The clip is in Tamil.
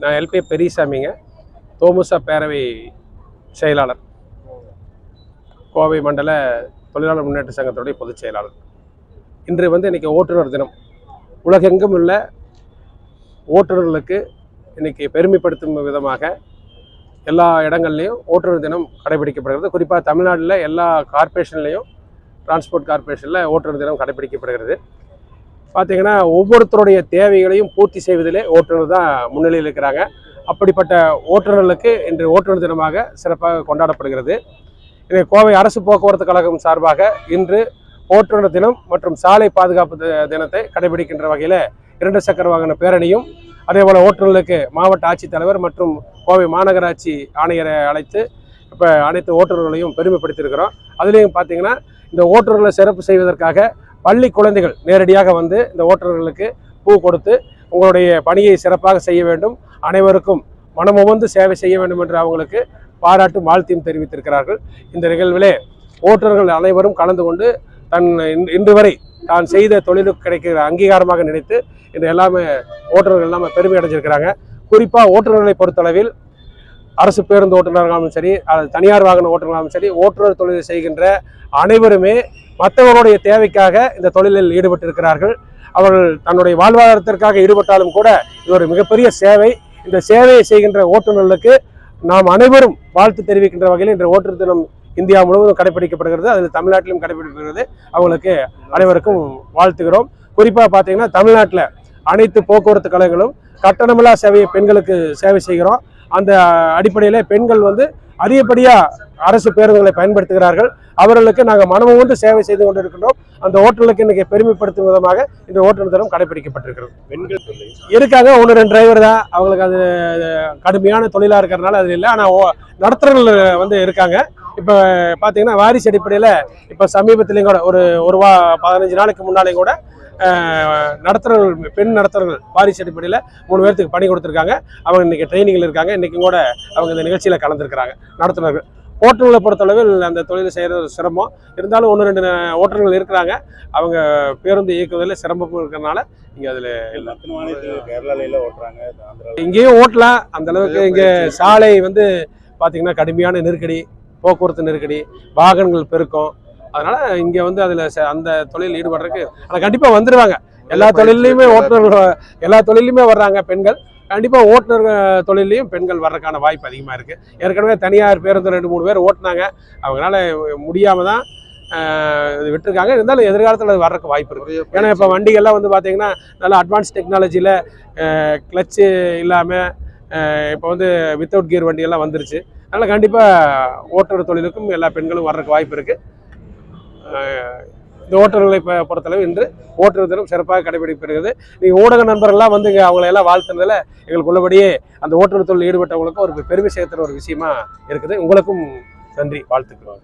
நான் எல்பி பெரியசாமிங்க, தோமுசா பேரவை செயலாளர், கோவை மண்டல தொழிலாளர் முன்னேற்ற சங்கத்துடைய பொதுச் செயலாளர். இன்று இன்றைக்கி ஓட்டுநர் தினம். உலகெங்கும் உள்ள ஓட்டுநர்களுக்கு இன்றைக்கி பெருமைப்படுத்தும் விதமாக எல்லா இடங்கள்லையும் ஓட்டுநர் தினம் கடைபிடிக்கப்படுகிறது. குறிப்பாக தமிழ்நாட்டில் எல்லா கார்ப்பரேஷன்லேயும், டிரான்ஸ்போர்ட் கார்ப்பரேஷனில் ஓட்டுநர் தினம் கடைபிடிக்கப்படுகிறது. பார்த்திங்கன்னா ஒவ்வொருத்தருடைய தேவைகளையும் பூர்த்தி செய்வதிலே ஓட்டுநர் தான் முன்னிலையில் இருக்கிறாங்க. அப்படிப்பட்ட ஓட்டுநர்களுக்கு இன்று ஓட்டுநர் தினமாக சிறப்பாக கொண்டாடப்படுகிறது. கோவை அரசு போக்குவரத்து கழகம் சார்பாக இன்று ஓட்டுநர் தினம் மற்றும் சாலை பாதுகாப்பு தினத்தை கடைபிடிக்கின்ற வகையில் 2 சக்கர வாகன பேரணியும், அதேபோல் ஓட்டுநர்களுக்கு மாவட்ட ஆட்சித்தலைவர் மற்றும் கோவை மாநகராட்சி ஆணையரை அழைத்து இப்போ அனைத்து ஓட்டுநர்களையும் பெருமைப்படுத்தியிருக்கிறோம். அதுலேயும் பார்த்திங்கன்னா இந்த ஓட்டுநர்களை சிறப்பு செய்வதற்காக பள்ளி குழந்தைகள் நேரடியாக இந்த ஓட்டுநர்களுக்கு பூ கொடுத்து உங்களுடைய பணியை சிறப்பாக செய்ய வேண்டும், அனைவருக்கும் மனமுவந்து சேவை செய்ய வேண்டும் என்று அவங்களுக்கு பாராட்டும் வாழ்த்தையும் தெரிவித்திருக்கிறார்கள். இந்த நிகழ்விலே ஓட்டுநர்கள் அனைவரும் கலந்து கொண்டு இன்று வரை தான் செய்த தொழிலுக்கு கிடைக்கிற அங்கீகாரமாக நினைத்து இன்று எல்லாமே ஓட்டுநர்கள் எல்லாமே பெருமை அடைஞ்சிருக்கிறாங்க. குறிப்பாக ஓட்டுநர்களை பொறுத்தளவில் அரசு பேருந்து ஓட்டுநர்களாலும் சரி, தனியார் வாகன ஓட்டுநர்களாலும் சரி, ஓட்டுநர் தொழிலை செய்கின்ற அனைவருமே மற்றவர்களுடைய தேவைக்காக இந்த தொழிலில் ஈடுபட்டிருக்கிறார்கள். அவர்கள் தன்னுடைய வாழ்வாதாரத்திற்காக ஈடுபட்டாலும் கூட இது ஒரு மிகப்பெரிய சேவை. இந்த சேவையை செய்கின்ற ஓட்டுநர்களுக்கு நாம் அனைவரும் வாழ்த்து தெரிவிக்கின்ற வகையில் இன்று ஓட்டுநர் தினம் இந்தியா முழுவதும் கடைபிடிக்கப்படுகிறது. அதில் தமிழ்நாட்டிலும் கடைபிடிக்கப்படுகிறது. அவங்களுக்கு அனைவருக்கும் வாழ்த்துகிறோம். குறிப்பாக பார்த்தீங்கன்னா தமிழ்நாட்டில் அனைத்து போக்குவரத்து கழகங்களும் கட்டணமில்லா சேவையை பெண்களுக்கு சேவை செய்கிறோம். அந்த அடிப்படையில் பெண்கள் அதிகப்படியாக அரசு பேருந்துகளை பயன்படுத்துகிறார்கள். அவர்களுக்கு நாங்கள் மனமுவந்து சேவை செய்து கொண்டிருக்கின்றோம். அந்த ஓட்டுநர்களுக்கு இன்றைக்கி பெருமைப்படுத்தும் விதமாக இந்த ஓட்டுநர் தினம் கடைபிடிக்கப்பட்டிருக்கிறது. பெண்கள் இருக்காங்க, 1-2 டிரைவர் தான். அவங்களுக்கு அது கடுமையான தொழிலாக இருக்கிறதுனால அது இல்லை. ஆனால் நடத்துறவர்கள் இருக்காங்க. இப்போ பார்த்தீங்கன்னா வாரிசு அடிப்படையில் இப்போ சமீபத்திலையும் கூட ஒரு 15 நாளைக்கு முன்னாலேயும் கூட நடத்துறவர்கள், பெண் நடத்துறவர்கள் வாரிசு அடிப்படையில் 3 பேர்த்துக்கு பணி கொடுத்துருக்காங்க. அவங்க இன்றைக்கி ட்ரைனிங்கில் இருக்காங்க. இன்றைக்கும் கூட அவங்க இந்த நிகழ்ச்சியில் கலந்துருக்கிறாங்க. நடத்துனர்கள் ஓட்டுநர்களை பொறுத்தளவில் அந்த தொழில் செய்கிறது சிரமம் இருந்தாலும் 1-2 ஓட்டுநர்கள் இருக்கிறாங்க. அவங்க பேருந்து இயக்குவதில் சிரமம் இருக்கிறதுனால இங்கே அதில் இல்லை. கேரளாவில் ஓட்டுறாங்க, இங்கேயும் ஓட்டலாம். அந்த அளவுக்கு இங்கே சாலை பார்த்திங்கன்னா கடுமையான நெருக்கடி, போக்குவரத்து நெருக்கடி, வாகனங்கள் பெருக்கம். அதனால் இங்கே அதில் அந்த தொழில் ஈடுபடுறதுக்கு ஆனால் கண்டிப்பாக வந்துடுவாங்க. எல்லா தொழிலையுமே ஓட்டுநர்கள் எல்லா தொழிலையுமே வர்றாங்க பெண்கள். கண்டிப்பாக ஓட்டுநர் தொழிலையும் பெண்கள் வர்றதுக்கான வாய்ப்பு அதிகமாக இருக்குது. ஏற்கனவே தனியார் பேருந்து 2-3 பேர் ஓட்டினாங்க. அவங்களால முடியாமல் தான் இது விட்டுருக்காங்க. இருந்தாலும் எதிர்காலத்தில் அது வர்றதுக்கு வாய்ப்பு இருக்குது. ஏன்னா இப்போ வண்டிகள்லாம் பார்த்திங்கன்னா நல்லா அட்வான்ஸ் டெக்னாலஜியில் கிளச்சு இல்லாமல் இப்போ வித்தவுட் கியர் வண்டியெல்லாம் வந்துருச்சு. அதனால் கண்டிப்பாக ஓட்டுநர் தொழிலுக்கும் எல்லா பெண்களும் வர்றதுக்கு வாய்ப்பு இருக்குது. இந்த ஓட்டுநர்களை பொறுத்தளவு இன்று ஓட்டுநர் தினம் சிறப்பாக கடைபிடிக்கப்படுகிறது. நீங்கள் ஊடக நண்பர்கள்லாம் இங்கே அவங்களெல்லாம் வாழ்த்துனதில் எங்களுக்கு உள்ளபடியே அந்த ஓட்டுநர் தொழில் ஈடுபட்டவங்களுக்கும் ஒரு பெருமை சேர்த்துற ஒரு விஷயமா இருக்குது. உங்களுக்கும் நன்றி, வாழ்த்துக்கிறோம்.